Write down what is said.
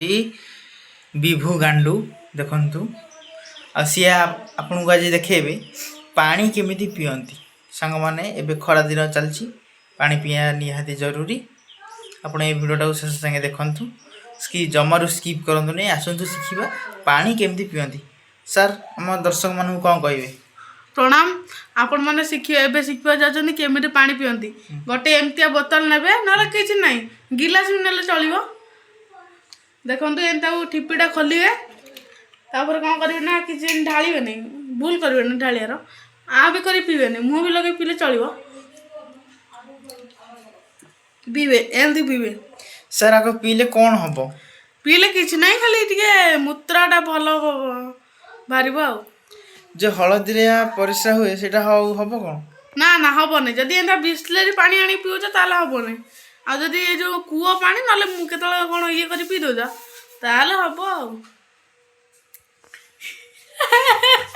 विभु गांडू देखु आ सी आपन को आज देखेबे पानी केमिति पियंती सांग माने एबे खरा दिन चलची पानी पिया निहाती जरूरी आपण ए वीडियोटा को शेष संगे देखंतु जमारू स्किप करंतु नै आसंतु शिखिबा पानी केमिति पियंती सर हम दर्शक मानु कोन कहबे प्रणाम आपण माने एबे शिखिबा जाजनी केमिति पानी पियंती गोटे एमतिया बोतल नेबे नले किछि नै गिलास भी नेले चलिबो देखंतु एंता ठिपीटा खोलिए तापर कौन करेंगे ना किसी ढालिए नहीं भूल करेंगे ना ढालियार आ भी कर पीबे नहीं मुँह भी लगे पीले चलो पीबे एमती पीबे सर आगे पीले कौन हम पीले किसी ना खाली टे मूत्राटा भल बाहर जो हलदी परिस्रा हुए सेटा हम कौन ना ना हम नहीं जदि एंता बिस्लेरी पानी आनी पीऊच ताल हम नहीं आ जदि जो कूओ पानी ना केत कौन ये कर पी दौच ताल हम।